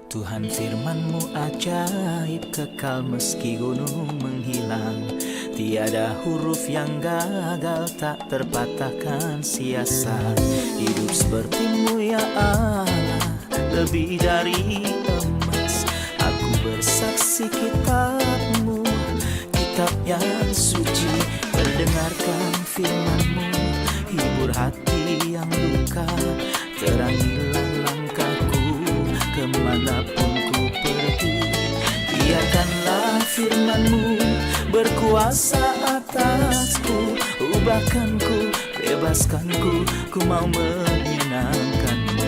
Tuhan firman-Mu ajaib, kekal meski gunung menghilang. Tiada huruf yang gagal, tak terpatahkan siasat. Hidup seperti-Mu ya Allah, lebih dari emas. Aku bersaksi kitab-Mu, kitab yang suci. Mendengarkan firman-Mu, hibur hati yang luka. Terangilah langkahku kemanapun ku pergi. Biarkanlah firman-Mu berkuasa atasku. Ubahkanku, bebaskanku, ku mau menyenangkan-Mu.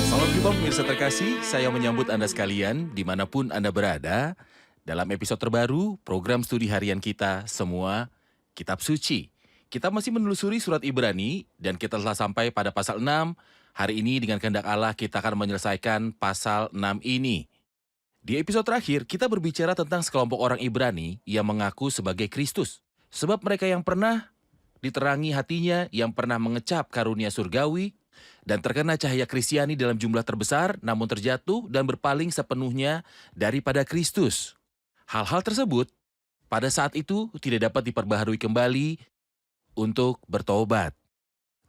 Selamat jumpa pemirsa terkasih, saya menyambut Anda sekalian dimanapun Anda berada dalam episode terbaru program studi harian kita semua Kitab Suci. Kita masih menelusuri surat Ibrani dan kita telah sampai pada pasal 6. Hari ini dengan kehendak Allah kita akan menyelesaikan pasal 6 ini. Di episode terakhir kita berbicara tentang sekelompok orang Ibrani yang mengaku sebagai Kristus. Sebab mereka yang pernah diterangi hatinya, yang pernah mengecap karunia surgawi, dan terkena cahaya Kristiani dalam jumlah terbesar, namun terjatuh dan berpaling sepenuhnya daripada Kristus. Hal-hal tersebut pada saat itu tidak dapat diperbaharui kembali untuk bertobat.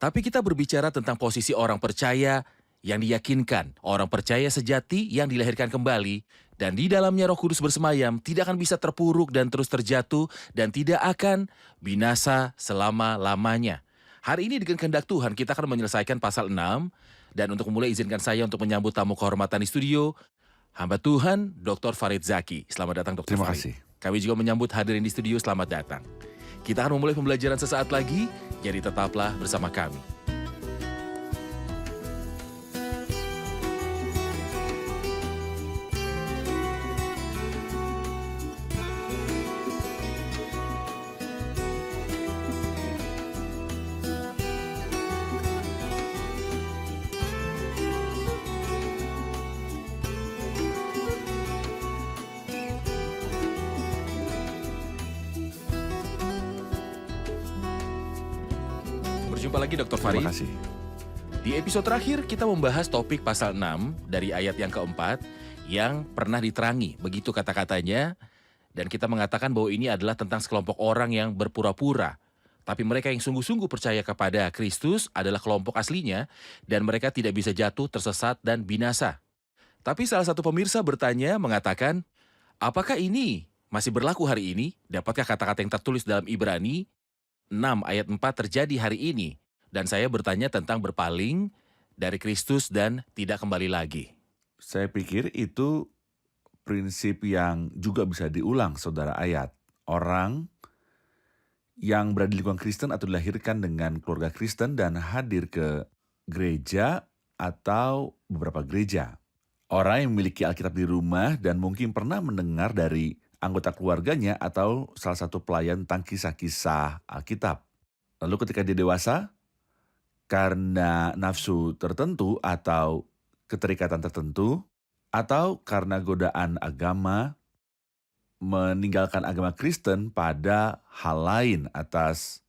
Tapi kita berbicara tentang posisi orang percaya yang diyakinkan, orang percaya sejati yang dilahirkan kembali, dan di dalamnya Roh Kudus bersemayam, tidak akan bisa terpuruk dan terus terjatuh, dan tidak akan binasa selama-lamanya. Hari ini dengan kehendak Tuhan kita akan menyelesaikan pasal 6, dan untuk memulai izinkan saya untuk menyambut tamu kehormatan di studio, hamba Tuhan Dr. Farid Zaki. Selamat datang Dr. Terima Farid. kasih. Kami juga menyambut hadirin di studio, selamat datang. Kita akan memulai pembelajaran sesaat lagi, jadi tetaplah bersama kami. Berjumpa lagi Dr. Farid. Terima kasih. Di episode terakhir kita membahas topik pasal 6 dari ayat yang keempat yang pernah diterangi, begitu kata-katanya. Dan kita mengatakan bahwa ini adalah tentang sekelompok orang yang berpura-pura. Tapi mereka yang sungguh-sungguh percaya kepada Kristus adalah kelompok aslinya dan mereka tidak bisa jatuh, tersesat, dan binasa. Tapi salah satu pemirsa bertanya, mengatakan, apakah ini masih berlaku hari ini? Dapatkah kata-kata yang tertulis dalam Ibrani 6 ayat 4 terjadi hari ini? Dan saya bertanya tentang berpaling dari Kristus dan tidak kembali lagi. Saya pikir itu prinsip yang juga bisa diulang, saudara ayat. Orang yang berada di lingkungan Kristen atau dilahirkan dengan keluarga Kristen dan hadir ke gereja atau beberapa gereja. Orang yang memiliki Alkitab di rumah dan mungkin pernah mendengar dari anggota keluarganya atau salah satu pelayan tentang kisah-kisah Alkitab. Lalu ketika dia dewasa, karena nafsu tertentu atau keterikatan tertentu, atau karena godaan agama, meninggalkan agama Kristen pada hal lain atas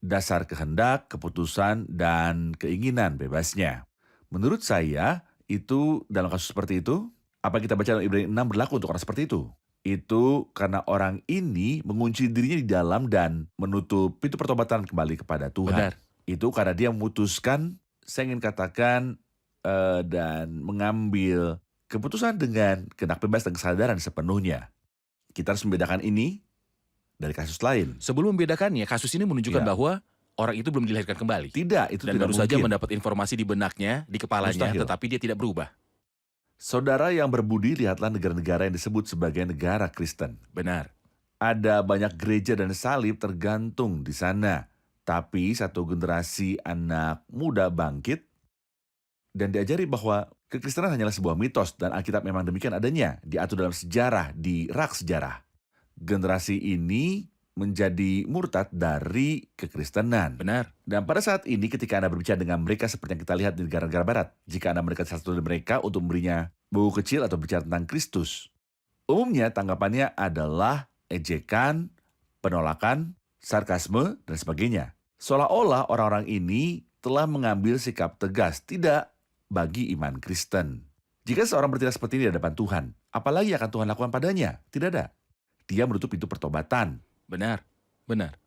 dasar kehendak, keputusan, dan keinginan bebasnya. Menurut saya, itu dalam kasus seperti itu, apa yang kita baca dalam Ibrani 6 berlaku untuk orang seperti itu. Itu karena orang ini mengunci dirinya di dalam dan menutup pintu pertobatan kembali kepada Tuhan. Benar. Itu karena dia memutuskan, saya ingin katakan, dan mengambil keputusan dengan kehendak bebas dan kesadaran sepenuhnya. Kita harus membedakan ini dari kasus lain. Sebelum membedakannya, kasus ini menunjukkan Ya. bahwa orang itu belum dilahirkan kembali. Tidak, itu Dan tidak baru saja mungkin. mendapat informasi di benaknya, di kepalanya, Mustahil. tetapi dia tidak berubah. Saudara yang berbudi, lihatlah negara-negara yang disebut sebagai negara Kristen. Benar. Ada banyak gereja dan salib tergantung di sana. Tapi satu generasi anak muda bangkit dan diajari bahwa kekristenan hanyalah sebuah mitos dan Alkitab memang demikian adanya, diatur dalam sejarah, di rak sejarah. Generasi ini menjadi murtad dari kekristenan. Benar. Dan pada saat ini ketika Anda berbicara dengan mereka seperti yang kita lihat di negara-negara barat, jika Anda mendekati salah satu dari mereka untuk memberinya buku kecil atau bicara tentang Kristus, umumnya tanggapannya adalah ejekan, penolakan, sarkasme, dan sebagainya. Seolah-olah orang-orang ini telah mengambil sikap tegas. Tidak, bagi iman Kristen. Jika seorang bertindak seperti ini di hadapan Tuhan, apalagi akan Tuhan lakukan padanya? Tidak ada. Dia menutup pintu pertobatan. Benar, benar.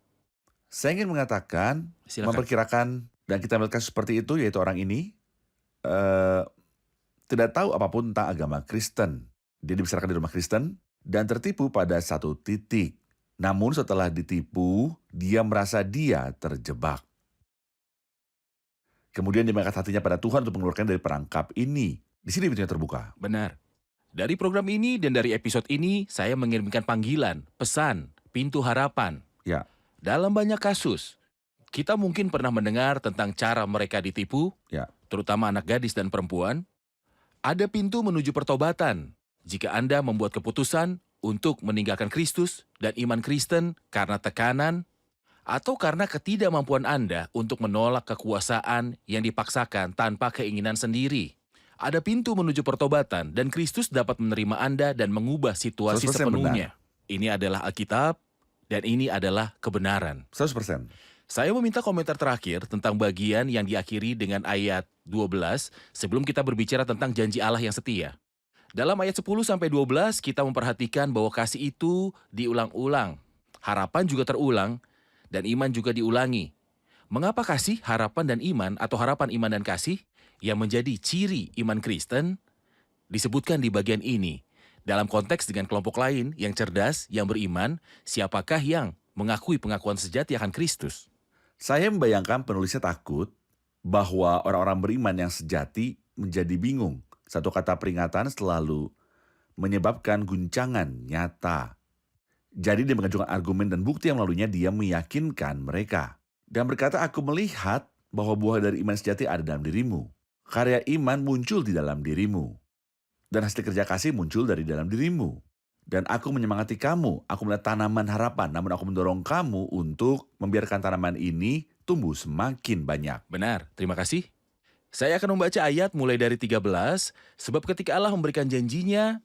Saya ingin mengatakan, Silakan. memperkirakan, dan kita melihat kasus seperti itu, yaitu orang ini tidak tahu apapun tentang agama Kristen. Dia dibesarkan di rumah Kristen dan tertipu pada satu titik. Namun setelah ditipu, dia merasa dia terjebak. Kemudian dia mengangkat hatinya pada Tuhan untuk mengeluarkan dari perangkap ini. Di sini pintunya terbuka. Benar. Dari program ini dan dari episode ini, saya mengirimkan panggilan, pesan, pintu harapan. Ya, Dalam banyak kasus, kita mungkin pernah mendengar tentang cara mereka ditipu, ya. terutama anak gadis dan perempuan. Ada pintu menuju pertobatan jika Anda membuat keputusan untuk meninggalkan Kristus dan iman Kristen karena tekanan atau karena ketidakmampuan Anda untuk menolak kekuasaan yang dipaksakan tanpa keinginan sendiri. Ada pintu menuju pertobatan dan Kristus dapat menerima Anda dan mengubah situasi 100% sepenuhnya. Ini adalah Alkitab dan ini adalah kebenaran. 100%. Saya meminta komentar terakhir tentang bagian yang diakhiri dengan ayat 12 sebelum kita berbicara tentang janji Allah yang setia. Dalam ayat 10-12 kita memperhatikan bahwa kasih itu diulang-ulang. Harapan juga terulang dan iman juga diulangi. Mengapa kasih, harapan, dan iman atau harapan, iman, dan kasih yang menjadi ciri iman Kristen disebutkan di bagian ini. Dalam konteks dengan kelompok lain yang cerdas, yang beriman, siapakah yang mengakui pengakuan sejati akan Kristus? Saya membayangkan penulisnya takut bahwa orang-orang beriman yang sejati menjadi bingung. Satu kata peringatan selalu menyebabkan guncangan nyata. Jadi dia mengajukan argumen dan bukti yang melaluinya dia meyakinkan mereka. Dan berkata, aku melihat bahwa buah dari iman sejati ada dalam dirimu. Karya iman muncul di dalam dirimu. Dan hasil kerja kasih muncul dari dalam dirimu. Dan aku menyemangati kamu, aku melihat tanaman harapan, namun aku mendorong kamu untuk membiarkan tanaman ini tumbuh semakin banyak. Benar, terima kasih. Saya akan membaca ayat mulai dari 13, sebab ketika Allah memberikan janjinya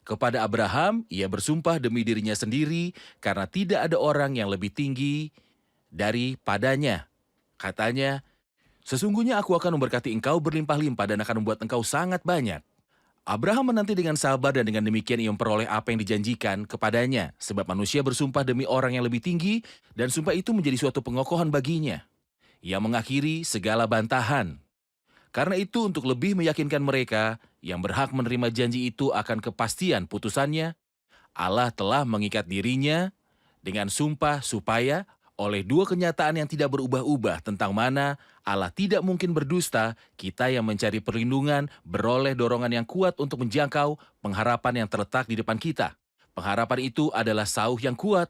kepada Abraham, ia bersumpah demi dirinya sendiri, karena tidak ada orang yang lebih tinggi daripadanya. Katanya, sesungguhnya aku akan memberkati engkau berlimpah-limpah dan akan membuat engkau sangat banyak. Abraham menanti dengan sabar dan dengan demikian ia memperoleh apa yang dijanjikan kepadanya, sebab manusia bersumpah demi orang yang lebih tinggi dan sumpah itu menjadi suatu pengokohan baginya. Ia mengakhiri segala bantahan. Karena itu untuk lebih meyakinkan mereka yang berhak menerima janji itu akan kepastian putusannya, Allah telah mengikat dirinya dengan sumpah supaya oleh dua kenyataan yang tidak berubah-ubah tentang mana Allah tidak mungkin berdusta, kita yang mencari perlindungan beroleh dorongan yang kuat untuk menjangkau pengharapan yang terletak di depan kita. Pengharapan itu adalah sauh yang kuat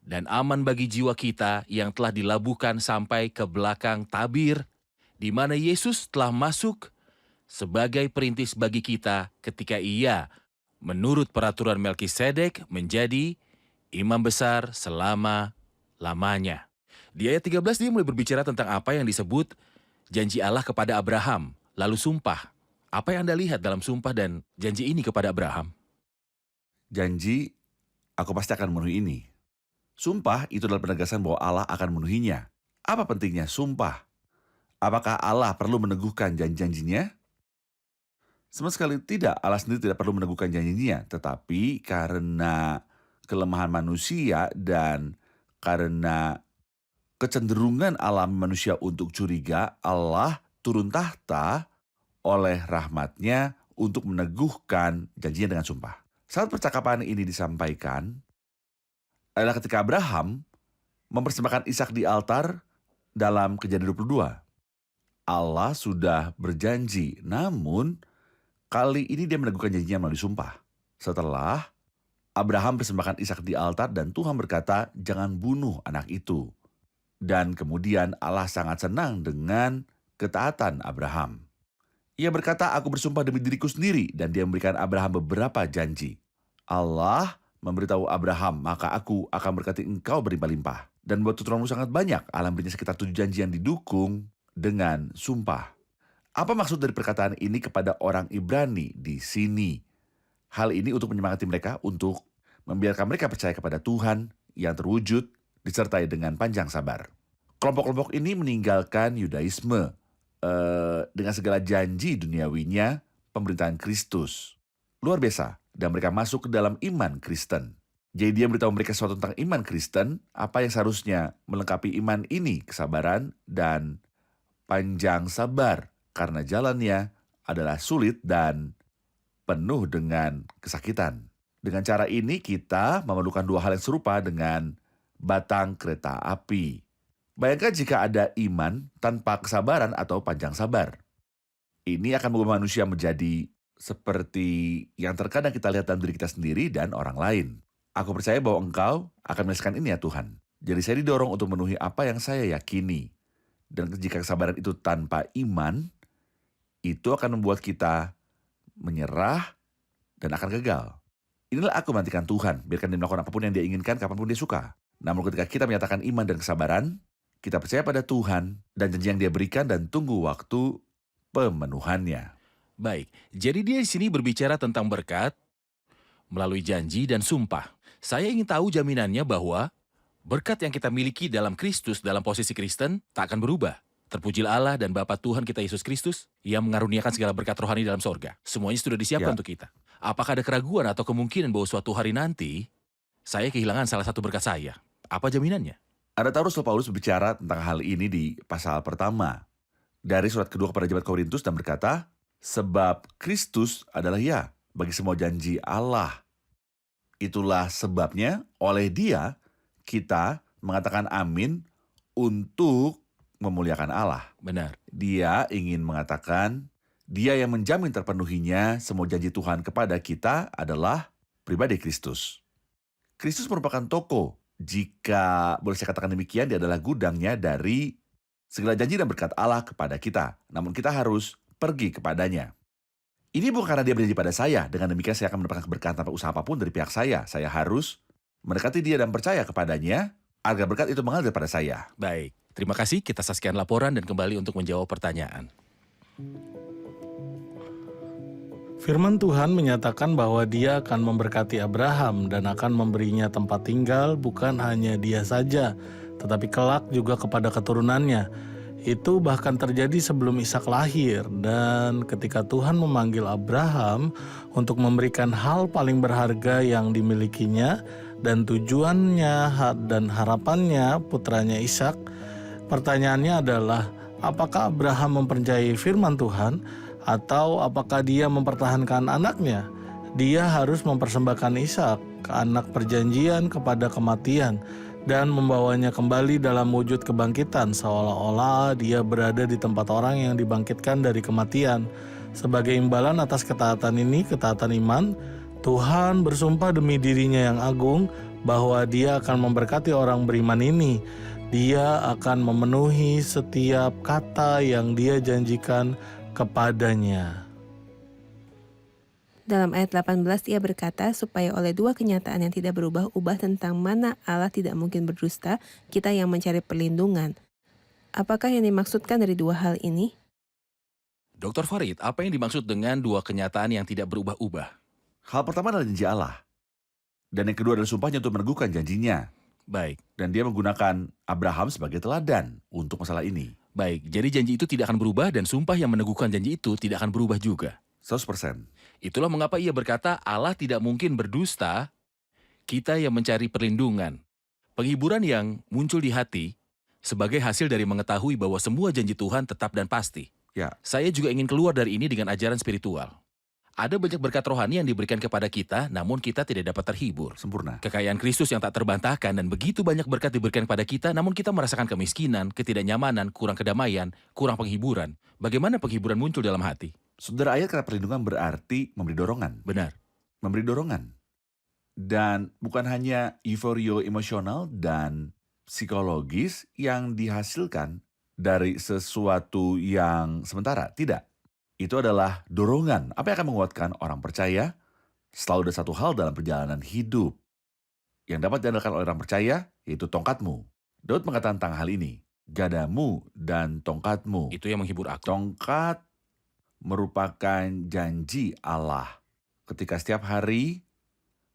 dan aman bagi jiwa kita yang telah dilabuhkan sampai ke belakang tabir, di mana Yesus telah masuk sebagai perintis bagi kita ketika ia, menurut peraturan Melkisedek, menjadi imam besar selama-lamanya. Di ayat 13 dia mulai berbicara tentang apa yang disebut janji Allah kepada Abraham, lalu sumpah. Apa yang Anda lihat dalam sumpah dan janji ini kepada Abraham? Janji, aku pasti akan memenuhi ini. Sumpah itu adalah penegasan bahwa Allah akan memenuhinya. Apa pentingnya sumpah? Apakah Allah perlu meneguhkan janji-janjinya? Sama sekali tidak. Allah sendiri tidak perlu meneguhkan janjinya. Tetapi karena kelemahan manusia dan karena kecenderungan alami manusia untuk curiga, Allah turun tahta oleh rahmatnya untuk meneguhkan janjinya dengan sumpah. Saat percakapan ini disampaikan adalah ketika Abraham mempersembahkan Ishak di altar dalam Kejadian 22. Allah sudah berjanji, namun kali ini dia meneguhkan janjinya melalui sumpah. Setelah Abraham persembahkan Ishak di altar dan Tuhan berkata, jangan bunuh anak itu. Dan kemudian Allah sangat senang dengan ketaatan Abraham. Ia berkata, aku bersumpah demi diriku sendiri, dan dia memberikan Abraham beberapa janji. Allah memberitahu Abraham, maka aku akan berkati engkau berlimpah-limpah. Dan buat turunan sangat banyak, Allah memberinya sekitar 7 janji yang didukung dengan sumpah. Apa maksud dari perkataan ini kepada orang Ibrani di sini? Hal ini untuk menyemangati mereka untuk membiarkan mereka percaya kepada Tuhan yang terwujud disertai dengan panjang sabar. Kelompok-kelompok ini meninggalkan Yudaisme, dengan segala janji duniawinya pemerintahan Kristus. Luar biasa, dan mereka masuk ke dalam iman Kristen. Jadi dia beritahu mereka sesuatu tentang iman Kristen, apa yang seharusnya melengkapi iman ini, kesabaran dan panjang sabar, karena jalannya adalah sulit dan penuh dengan kesakitan. Dengan cara ini kita memerlukan dua hal yang serupa dengan batang kereta api. Bayangkan jika ada iman tanpa kesabaran atau panjang sabar. Ini akan mengubah manusia menjadi seperti yang terkadang kita lihat dalam diri kita sendiri dan orang lain. Aku percaya bahwa Engkau akan menyelesaikan ini ya Tuhan. Jadi saya didorong untuk memenuhi apa yang saya yakini. Dan jika kesabaran itu tanpa iman, itu akan membuat kita menyerah dan akan gagal. Inilah aku menantikan Tuhan, biarkan dia melakukan apapun yang dia inginkan, kapanpun dia suka. Namun ketika kita menyatakan iman dan kesabaran, kita percaya pada Tuhan dan janji yang dia berikan dan tunggu waktu pemenuhannya. Baik, jadi dia di sini berbicara tentang berkat melalui janji dan sumpah. Saya ingin tahu jaminannya bahwa berkat yang kita miliki dalam Kristus, dalam posisi Kristen, tak akan berubah. Terpujilah Allah dan Bapa Tuhan kita Yesus Kristus yang mengaruniakan segala berkat rohani dalam sorga. Semuanya sudah disiapkan untuk kita. Apakah ada keraguan atau kemungkinan bahwa suatu hari nanti saya kehilangan salah satu berkat saya? Apa jaminannya? Anda tahu Rasul Paulus berbicara tentang hal ini di pasal pertama dari surat kedua kepada jemaat Korintus dan berkata, sebab Kristus adalah ya bagi semua janji Allah. Itulah sebabnya oleh Dia kita mengatakan amin untuk memuliakan Allah. Benar. Dia ingin mengatakan, Dia yang menjamin terpenuhinya semua janji Tuhan kepada kita adalah pribadi Kristus. Kristus merupakan toko. Jika boleh saya katakan demikian, dia adalah gudangnya dari segala janji dan berkat Allah kepada kita. Namun kita harus pergi kepadanya. Ini bukan karena dia berjanji pada saya. Dengan demikian saya akan mendapatkan keberkahan tanpa usaha apapun dari pihak saya. Saya harus mendekati dia dan percaya kepadanya agar berkat itu mengalir pada saya. Baik, terima kasih. Kita saksikan laporan dan kembali untuk menjawab pertanyaan. Firman Tuhan menyatakan bahwa Dia akan memberkati Abraham dan akan memberinya tempat tinggal bukan hanya dia saja, tetapi kelak juga kepada keturunannya. Itu bahkan terjadi sebelum Ishak lahir, dan ketika Tuhan memanggil Abraham untuk memberikan hal paling berharga yang dimilikinya dan tujuannya dan harapannya putranya Ishak, pertanyaannya adalah apakah Abraham mempercayai firman Tuhan atau apakah dia mempertahankan anaknya? Dia harus mempersembahkan Ishak, anak perjanjian, kepada kematian dan membawanya kembali dalam wujud kebangkitan, seolah-olah dia berada di tempat orang yang dibangkitkan dari kematian. Sebagai imbalan atas ketaatan ini, ketaatan iman, Tuhan bersumpah demi dirinya yang agung bahwa Dia akan memberkati orang beriman ini. Dia akan memenuhi setiap kata yang Dia janjikan kepadanya. Dalam ayat 18 ia berkata, supaya oleh dua kenyataan yang tidak berubah-ubah tentang mana Allah tidak mungkin berdusta, kita yang mencari perlindungan. Apakah yang dimaksudkan dari dua hal ini? Dr. Farid, apa yang dimaksud dengan dua kenyataan yang tidak berubah-ubah? Hal pertama adalah janji Allah. Dan yang kedua adalah sumpahnya untuk meneguhkan janjinya. Baik. Dan dia menggunakan Abraham sebagai teladan untuk masalah ini. Baik, jadi janji itu tidak akan berubah dan sumpah yang meneguhkan janji itu tidak akan berubah juga. 100%. Itulah mengapa ia berkata Allah tidak mungkin berdusta, kita yang mencari perlindungan. Penghiburan yang muncul di hati sebagai hasil dari mengetahui bahwa semua janji Tuhan tetap dan pasti. Ya. Saya juga ingin keluar dari ini dengan ajaran spiritual. Ada banyak berkat rohani yang diberikan kepada kita, namun kita tidak dapat terhibur. Sempurna. Kekayaan Kristus yang tak terbantahkan dan begitu banyak berkat diberikan kepada kita, namun kita merasakan kemiskinan, ketidaknyamanan, kurang kedamaian, kurang penghiburan. Bagaimana penghiburan muncul dalam hati? Saudara, ayat kata perlindungan berarti memberi dorongan. Benar. Memberi dorongan. Dan bukan hanya euforia emosional dan psikologis yang dihasilkan dari sesuatu yang sementara. Tidak. Itu adalah dorongan. Apa yang akan menguatkan orang percaya? Selalu ada satu hal dalam perjalanan hidup yang dapat diandalkan oleh orang percaya, yaitu tongkatmu. Daud mengatakan tentang hal ini. Gadamu dan tongkatmu. Itu yang menghibur aku. Tongkat merupakan janji Allah. Ketika setiap hari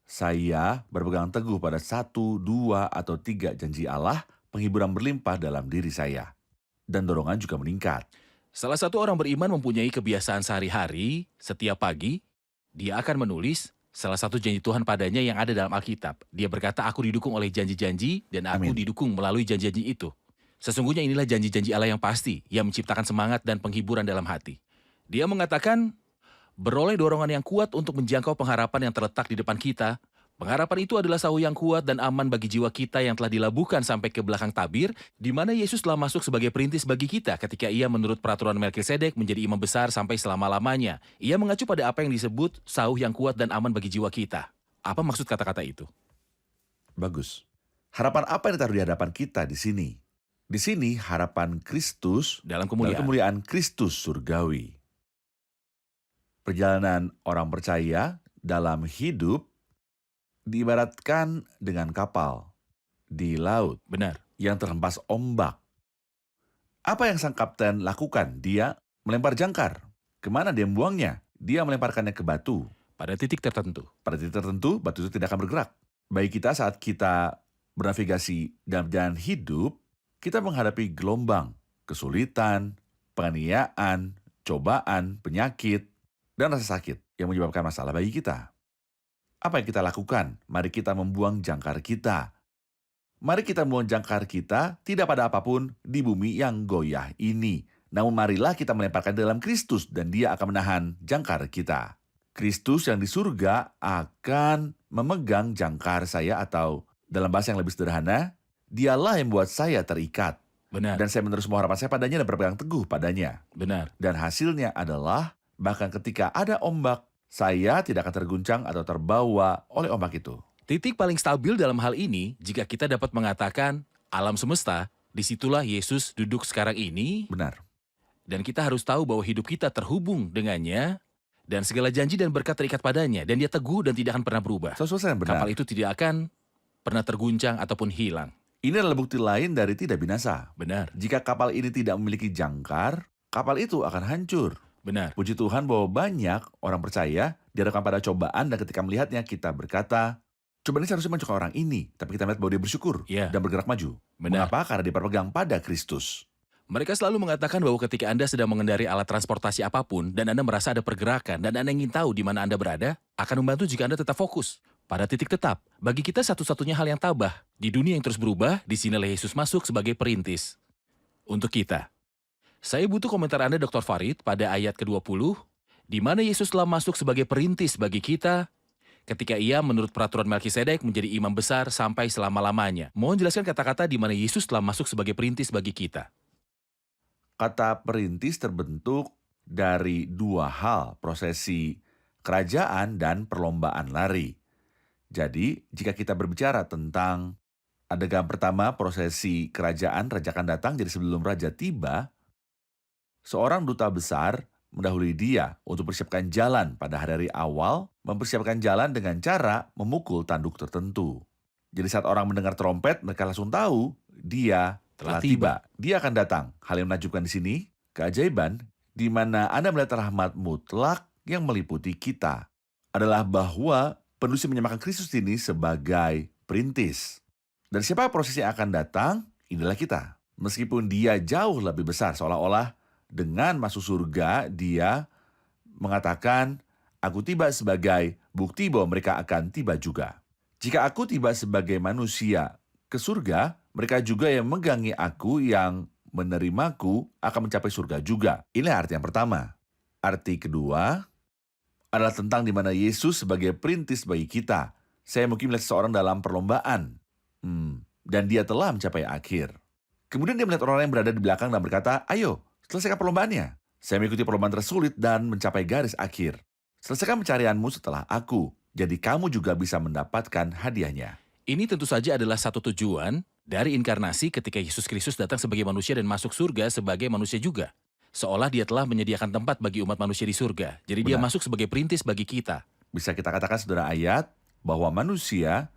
saya berpegang teguh pada 1, 2, atau 3 janji Allah, penghiburan berlimpah dalam diri saya. Dan dorongan juga meningkat. Salah satu orang beriman mempunyai kebiasaan sehari-hari, setiap pagi, dia akan menulis salah satu janji Tuhan padanya yang ada dalam Alkitab. Dia berkata, aku didukung oleh janji-janji dan aku Amin. didukung melalui janji-janji itu. Sesungguhnya inilah janji-janji Allah yang pasti, yang menciptakan semangat dan penghiburan dalam hati. Dia mengatakan, beroleh dorongan yang kuat untuk menjangkau pengharapan yang terletak di depan kita. Pengharapan itu adalah sauh yang kuat dan aman bagi jiwa kita yang telah dilabuhkan sampai ke belakang tabir, di mana Yesus telah masuk sebagai perintis bagi kita ketika ia menurut peraturan Melkisedek menjadi imam besar sampai selama-lamanya. Ia mengacu pada apa yang disebut sauh yang kuat dan aman bagi jiwa kita. Apa maksud kata-kata itu? Bagus. Harapan apa yang ditaruh di hadapan kita di sini? Di sini harapan Kristus Dalam dalam kemuliaan. kemuliaan Kristus surgawi. Perjalanan orang percaya dalam hidup diibaratkan dengan kapal di laut Benar. yang terhempas ombak. Apa yang sang kapten lakukan? Dia melempar jangkar. Kemana dia membuangnya? Dia melemparkannya ke batu. Pada titik tertentu. Pada titik tertentu, batu itu tidak akan bergerak. Baik kita saat kita bernavigasi dalam jalan hidup, kita menghadapi gelombang, kesulitan, penganiayaan, cobaan, penyakit, dan rasa sakit yang menyebabkan masalah bagi kita. Apa yang kita lakukan? Mari kita membuang jangkar kita. Mari kita membuang jangkar kita tidak pada apapun di bumi yang goyah ini. Namun marilah kita melemparkan dalam Kristus dan dia akan menahan jangkar kita. Kristus yang di surga akan memegang jangkar saya atau dalam bahasa yang lebih sederhana, dialah yang membuat saya terikat. Benar. Dan saya menerus semua harapan saya padanya dan berpegang teguh padanya. Benar. Dan hasilnya adalah bahkan ketika ada ombak, saya tidak akan terguncang atau terbawa oleh ombak itu. Titik paling stabil dalam hal ini, jika kita dapat mengatakan alam semesta, disitulah Yesus duduk sekarang ini, Benar. dan kita harus tahu bahwa hidup kita terhubung dengannya, dan segala janji dan berkat terikat padanya, dan dia teguh dan tidak akan pernah berubah. Sesuatu yang benar. Kapal itu tidak akan pernah terguncang ataupun hilang. Ini adalah bukti lain dari tidak binasa. Benar, Jika kapal ini tidak memiliki jangkar, kapal itu akan hancur. benar, Puji Tuhan bahwa banyak orang percaya dihadapkan pada cobaan dan ketika melihatnya kita berkata, cobaan ini seharusnya mencoba orang ini. Tapi kita melihat bahwa dia bersyukur Iya. dan bergerak maju. benar. Mengapa? Karena dia berpegang pada Kristus. Mereka selalu mengatakan bahwa ketika Anda sedang mengendari alat transportasi apapun dan Anda merasa ada pergerakan dan Anda ingin tahu di mana Anda berada, akan membantu jika Anda tetap fokus pada titik tetap. Bagi kita satu-satunya hal yang tabah di dunia yang terus berubah, disinilah Yesus masuk sebagai perintis untuk kita. Saya butuh komentar Anda, Dr. Farid, pada ayat ke-20, di mana Yesus telah masuk sebagai perintis bagi kita ketika ia menurut peraturan Melkisedek menjadi imam besar sampai selama-lamanya. Mohon jelaskan kata-kata di mana Yesus telah masuk sebagai perintis bagi kita. Kata perintis terbentuk dari dua hal, prosesi kerajaan dan perlombaan lari. Jadi, jika kita berbicara tentang adegan pertama prosesi kerajaan, raja akan datang, jadi sebelum raja tiba, seorang duta besar mendahului dia untuk persiapkan jalan pada hari-hari awal, mempersiapkan jalan dengan cara memukul tanduk tertentu. Jadi saat orang mendengar trompet, mereka langsung tahu dia telah tiba. Dia akan datang. Hal yang menakjubkan di sini, keajaiban, di mana Anda melihat rahmat mutlak yang meliputi kita, adalah bahwa penulis menyamakan Kristus ini sebagai perintis. Dan siapa prosesi yang akan datang? Inilah kita. Meskipun dia jauh lebih besar, seolah-olah dengan masuk surga, dia mengatakan, aku tiba sebagai bukti bahwa mereka akan tiba juga. Jika aku tiba sebagai manusia ke surga, mereka juga yang memegangi aku, yang menerimaku, akan mencapai surga juga. Inilah arti yang pertama. Arti kedua adalah tentang di mana Yesus sebagai perintis bagi kita. Saya mungkin melihat seseorang dalam perlombaan, dan dia telah mencapai akhir. Kemudian dia melihat orang yang berada di belakang dan berkata, ayo, selesaikan perlombaannya. Saya mengikuti perlombaan tersulit dan mencapai garis akhir. Selesaikan pencarianmu setelah aku, jadi kamu juga bisa mendapatkan hadiahnya. Ini tentu saja adalah satu tujuan dari inkarnasi ketika Yesus Kristus datang sebagai manusia dan masuk surga sebagai manusia juga. Seolah dia telah menyediakan tempat bagi umat manusia di surga. Jadi dia Benar. masuk sebagai perintis bagi kita. Bisa kita katakan saudara ayat bahwa manusia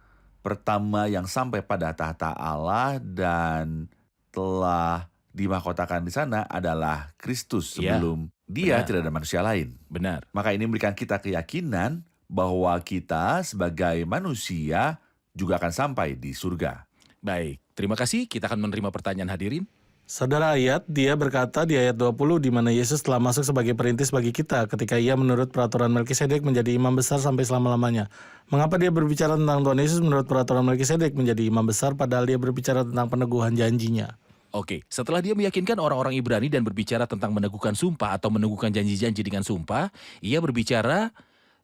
pertama yang sampai pada tahta Allah dan telah dimahkotakan di sana adalah Kristus. Ya, Sebelum dia benar. tidak ada manusia lain. Benar. Maka ini memberikan kita keyakinan bahwa kita sebagai manusia juga akan sampai di surga. Baik, terima kasih. Kita akan menerima pertanyaan hadirin. Saudara ayat, dia berkata di ayat 20 di mana Yesus telah masuk sebagai perintis bagi kita ketika ia menurut peraturan Melkisedek menjadi imam besar sampai selama-lamanya. Mengapa dia berbicara tentang Tuhan Yesus menurut peraturan Melkisedek menjadi imam besar padahal dia berbicara tentang peneguhan janjinya? Oke, setelah dia meyakinkan orang-orang Ibrani dan berbicara tentang meneguhkan sumpah atau meneguhkan janji-janji dengan sumpah, ia berbicara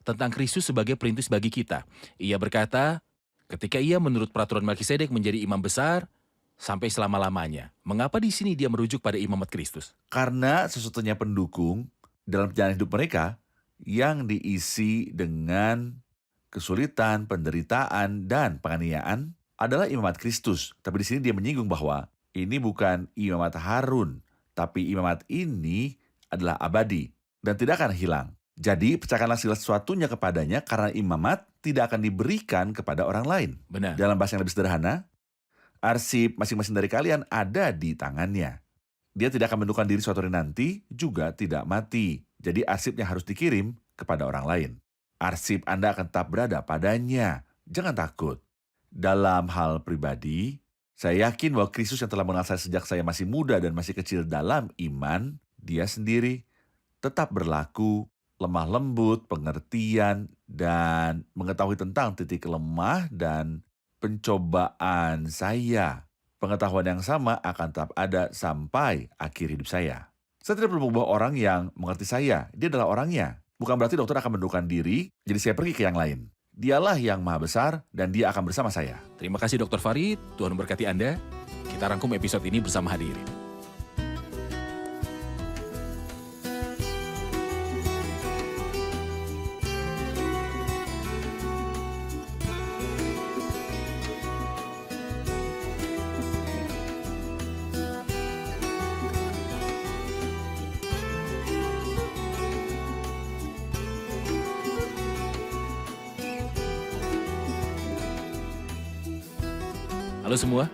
tentang Kristus sebagai perintis bagi kita. Ia berkata, ketika ia menurut peraturan Melkisedek menjadi imam besar sampai selama-lamanya. Mengapa di sini dia merujuk pada imamat Kristus? Karena sesungguhnya pendukung dalam perjalanan hidup mereka yang diisi dengan kesulitan, penderitaan, dan penganiayaan adalah imamat Kristus. Tapi di sini dia menyinggung bahwa ini bukan imamat Harun, tapi imamat ini adalah abadi dan tidak akan hilang. Jadi percayakanlah segala sesuatunya kepadanya karena imamat tidak akan diberikan kepada orang lain. Benar. Dalam bahasa yang lebih sederhana, arsip masing-masing dari kalian ada di tangannya. Dia tidak akan menentukan diri suatu hari nanti, juga tidak mati. Jadi arsipnya harus dikirim kepada orang lain. Arsip Anda akan tetap berada padanya. Jangan takut. Dalam hal pribadi, saya yakin bahwa Kristus yang telah mengenal saya sejak saya masih muda dan masih kecil dalam iman, dia sendiri tetap berlaku, lemah lembut, pengertian, dan mengetahui tentang titik lemah dan pencobaan saya. Pengetahuan yang sama akan tetap ada sampai akhir hidup saya. Saya tidak perlu mengubah orang yang mengerti saya. Dia adalah orangnya. Bukan berarti dokter akan mendukung diri, jadi saya pergi ke yang lain. Dialah yang maha besar dan dia akan bersama saya. Terima kasih Dr. Farid, Tuhan memberkati Anda. Kita rangkum episode ini bersama hadirin. Halo semua,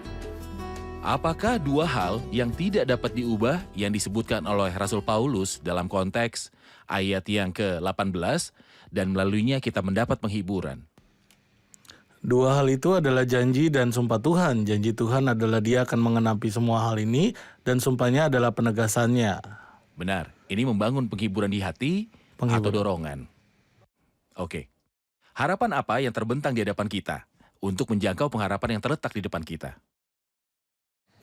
apakah dua hal yang tidak dapat diubah yang disebutkan oleh Rasul Paulus dalam konteks ayat yang ke-18 dan melaluinya kita mendapat penghiburan? Dua hal itu adalah janji dan sumpah Tuhan. Janji Tuhan adalah dia akan mengenapi semua hal ini dan sumpahnya adalah penegasannya. Benar, ini membangun penghiburan di hati atau dorongan. Oke, harapan apa yang terbentang di hadapan kita untuk menjangkau pengharapan yang terletak di depan kita?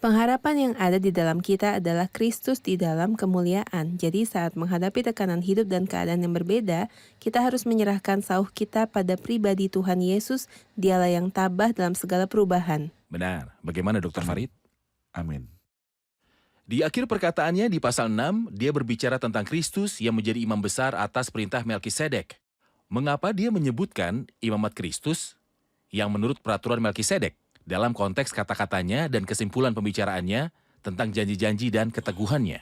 Pengharapan yang ada di dalam kita adalah Kristus di dalam kemuliaan. Jadi saat menghadapi tekanan hidup dan keadaan yang berbeda, kita harus menyerahkan sauh kita pada pribadi Tuhan Yesus, dialah yang tabah dalam segala perubahan. Benar, bagaimana Dr. Farid? Amin. Di akhir perkataannya di pasal 6, dia berbicara tentang Kristus yang menjadi imam besar atas perintah Melkisedek. Mengapa dia menyebutkan imamat Kristus yang menurut peraturan Melkisedek dalam konteks kata-katanya dan kesimpulan pembicaraannya tentang janji-janji dan keteguhannya?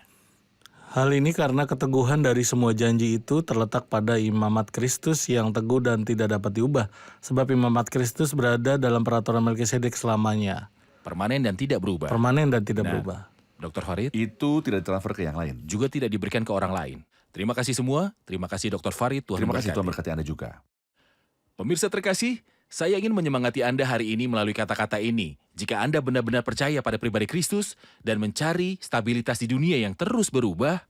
Hal ini karena keteguhan dari semua janji itu terletak pada imamat Kristus yang teguh dan tidak dapat diubah. Sebab imamat Kristus berada dalam peraturan Melkisedek selamanya. Permanen dan tidak berubah. Permanen dan tidak berubah. Dr. Farid? Itu tidak ditransfer ke yang lain. Juga tidak diberikan ke orang lain. Terima kasih semua. Terima kasih Dr. Farid. Tuhan Terima kasih, memberkati. Tuhan berkati Anda juga. Pemirsa terkasih, saya ingin menyemangati Anda hari ini melalui kata-kata ini. Jika Anda benar-benar percaya pada pribadi Kristus dan mencari stabilitas di dunia yang terus berubah,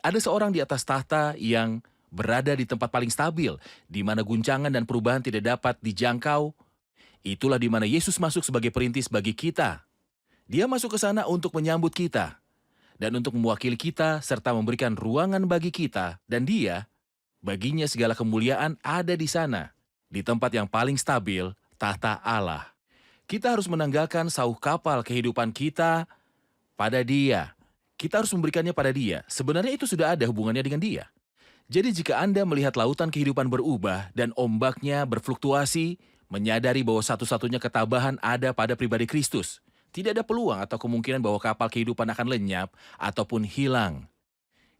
ada seorang di atas tahta yang berada di tempat paling stabil, di mana guncangan dan perubahan tidak dapat dijangkau. Itulah di mana Yesus masuk sebagai perintis bagi kita. Dia masuk ke sana untuk menyambut kita dan untuk mewakili kita serta memberikan ruangan bagi kita. Dan dia, baginya segala kemuliaan ada di sana. Di tempat yang paling stabil, tahta Allah. Kita harus menanggalkan sauh kapal kehidupan kita pada dia. Kita harus memberikannya pada dia. Sebenarnya itu sudah ada hubungannya dengan dia. Jadi jika Anda melihat lautan kehidupan berubah dan ombaknya berfluktuasi, menyadari bahwa satu-satunya ketabahan ada pada pribadi Kristus. Tidak ada peluang atau kemungkinan bahwa kapal kehidupan akan lenyap ataupun hilang.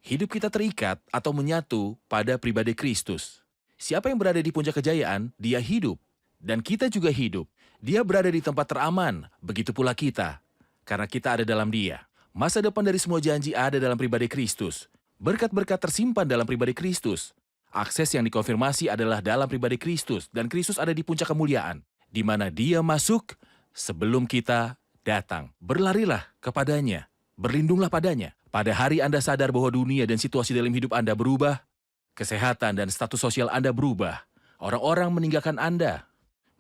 Hidup kita terikat atau menyatu pada pribadi Kristus. Siapa yang berada di puncak kejayaan, dia hidup. Dan kita juga hidup. Dia berada di tempat teraman, begitu pula kita. Karena kita ada dalam dia. Masa depan dari semua janji ada dalam pribadi Kristus. Berkat-berkat tersimpan dalam pribadi Kristus. Akses yang dikonfirmasi adalah dalam pribadi Kristus. Dan Kristus ada di puncak kemuliaan. Di mana dia masuk sebelum kita datang. Berlarilah kepadanya. Berlindunglah padanya. Pada hari Anda sadar bahwa dunia dan situasi dalam hidup Anda berubah, kesehatan dan status sosial Anda berubah, orang-orang meninggalkan Anda.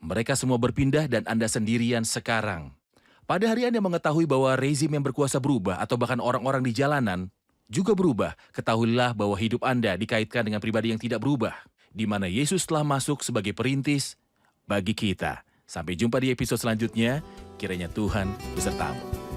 Mereka semua berpindah dan Anda sendirian sekarang. Pada hari Anda mengetahui bahwa rezim yang berkuasa berubah atau bahkan orang-orang di jalanan juga berubah, ketahuilah bahwa hidup Anda dikaitkan dengan pribadi yang tidak berubah, di mana Yesus telah masuk sebagai perintis bagi kita. Sampai jumpa di episode selanjutnya, kiranya Tuhan besertamu.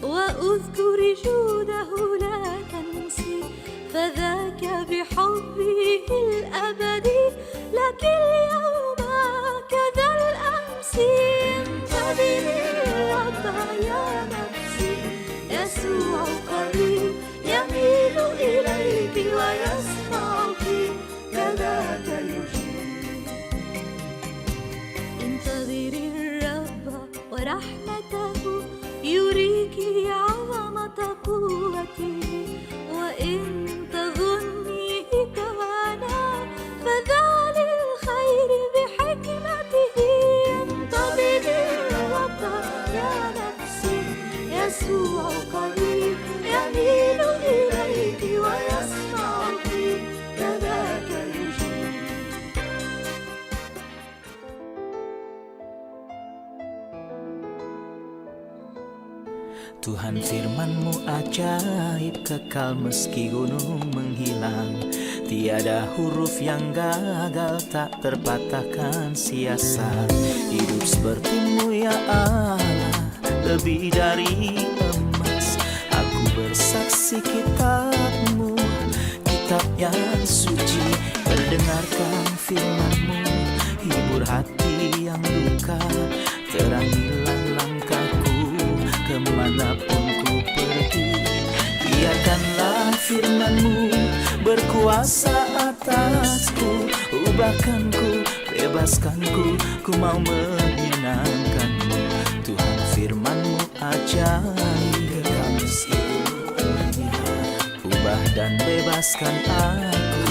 واذكر جوده لا تنسي فذاك بحبه الأبدي لك اليوم كذا الأمس انتظري الرب يا نفسي يسوع قريب يميل إليك ويسمعك كذاك يجيب انتظري الرب ورحمته يريك عظمة قوته وإن تظني كوانا فذا للخير بحكمته انتظري الرب يا نفسي يسوع قريب يميل إليك ويسمعك كذاك يجيب Tuhan firman-Mu ajaib, kekal meski gunung menghilang. Tiada huruf yang gagal, tak terpatahkan siasat. Hidup seperti-Mu ya Allah, lebih dari emas. Aku bersaksi kitab-Mu, kitab yang suci. Mendengarkan firman-Mu, hibur hati yang luka. Terangilah langkahku kemanapun ku pergi. Biarkanlah firman-Mu berkuasa atasku. Ubahkanku, bebaskanku, ku mau menyenangkan-Mu. Tuhan firman-Mu ajaib, ubah dan bebaskan aku.